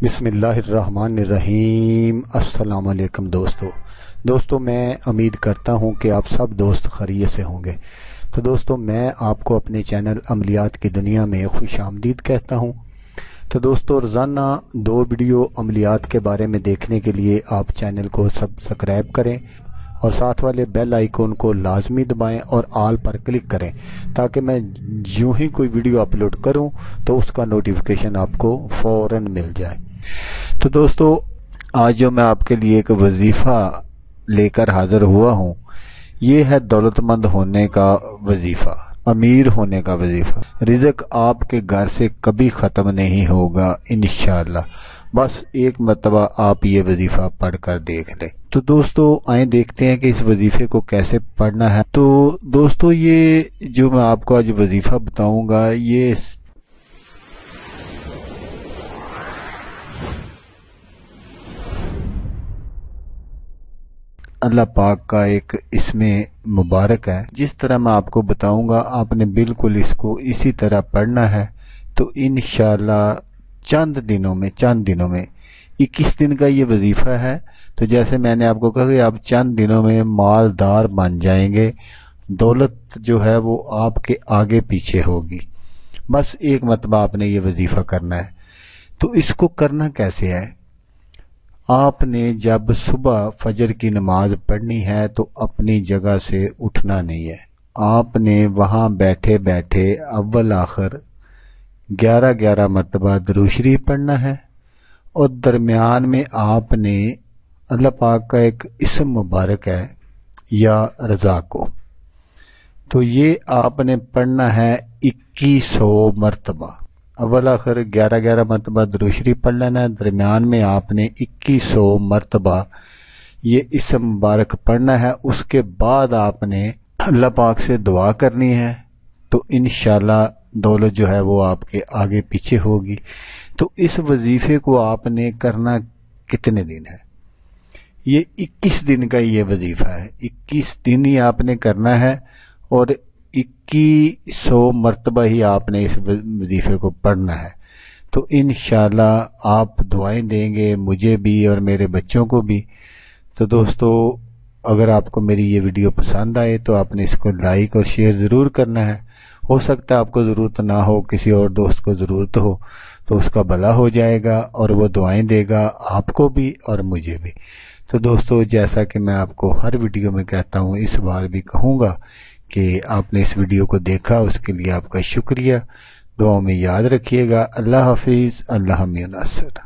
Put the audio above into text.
بسم اللہ الرحمن الرحیم۔ السلام علیکم دوستو میں امید کرتا ہوں کہ آپ سب دوست خیریت سے ہوں گے۔ تو دوستو میں آپ کو اپنے چینل عملیات کی دنیا میں خوش آمدید کہتا ہوں۔ تو دوستو روزانہ 2 ویڈیو عملیات کے بارے میں دیکھنے کے لیے آپ چینل کو سبسکرائب کریں اور ساتھ والے بیل آئیکن کو لازمی دبائیں اور آل پر کلک کریں تاکہ میں یوں ہی کوئی ویڈیو اپلوڈ کروں تو اس کا نوٹیفیکیشن آپ کو فوراً مل جائے۔ تو دوستو آج جو میں آپ کے لیے ایک وظیفہ لے کر حاضر ہوا ہوں، یہ ہے دولت مند ہونے کا وظیفہ، امیر ہونے کا وظیفہ۔ رزق آپ کے گھر سے کبھی ختم نہیں ہوگا انشاءاللہ، بس ایک مرتبہ آپ یہ وظیفہ پڑھ کر دیکھ لیں۔ تو دوستو آئیں دیکھتے ہیں کہ اس وظیفے کو کیسے پڑھنا ہے۔ تو دوستو یہ جو میں آپ کو آج وظیفہ بتاؤں گا، یہ اللہ پاک کا ایک اسم مبارک ہے۔ جس طرح میں آپ کو بتاؤں گا آپ نے بالکل اس کو اسی طرح پڑھنا ہے، تو انشاءاللہ چند دنوں میں 21 دن کا یہ وظیفہ ہے۔ تو جیسے میں نے آپ کو کہا کہ آپ چند دنوں میں مالدار بن جائیں گے، دولت جو ہے وہ آپ کے آگے پیچھے ہوگی۔ بس ایک مرتبہ آپ نے یہ وظیفہ کرنا ہے۔ تو اس کو کرنا کیسے ہے؟ آپ نے جب صبح فجر کی نماز پڑھنی ہے تو اپنی جگہ سے اٹھنا نہیں ہے۔ آپ نے وہاں بیٹھے بیٹھے اول آخر 11 مرتبہ درود شریف پڑھنا ہے، اور درمیان میں آپ نے اللہ پاک کا ایک اسم مبارک ہے یا رزاق کو، تو یہ آپ نے پڑھنا ہے 2100 مرتبہ۔ اول آخر 11 مرتبہ درود شریف پڑھ لینا ہے، درمیان میں آپ نے 2100 مرتبہ یہ اسم مبارک پڑھنا ہے۔ اس کے بعد آپ نے اللہ پاک سے دعا کرنی ہے، تو انشاءاللہ دولت جو ہے وہ آپ کے آگے پیچھے ہوگی۔ تو اس وظیفے کو آپ نے کرنا کتنے دن ہے؟ یہ 21 دن کا یہ وظیفہ ہے، 21 دن ہی آپ نے کرنا ہے، اور 2100 مرتبہ ہی آپ نے اس وظیفے کو پڑھنا ہے۔ تو انشاءاللہ آپ دعائیں دیں گے مجھے بھی اور میرے بچوں کو بھی۔ تو دوستو اگر آپ کو میری یہ ویڈیو پسند آئے تو آپ نے اس کو لائک اور شیئر ضرور کرنا ہے۔ ہو سکتا ہے آپ کو ضرورت نہ ہو، کسی اور دوست کو ضرورت ہو، تو اس کا بھلا ہو جائے گا اور وہ دعائیں دے گا آپ کو بھی اور مجھے بھی۔ تو دوستو جیسا کہ میں آپ کو ہر ویڈیو میں کہتا ہوں، اس بار بھی کہوں گا کہ آپ نے اس ویڈیو کو دیکھا، اس کے لیے آپ کا شکریہ۔ دعاؤں میں یاد رکھیے گا۔ اللہ حافظ، اللہ حمی ناصر۔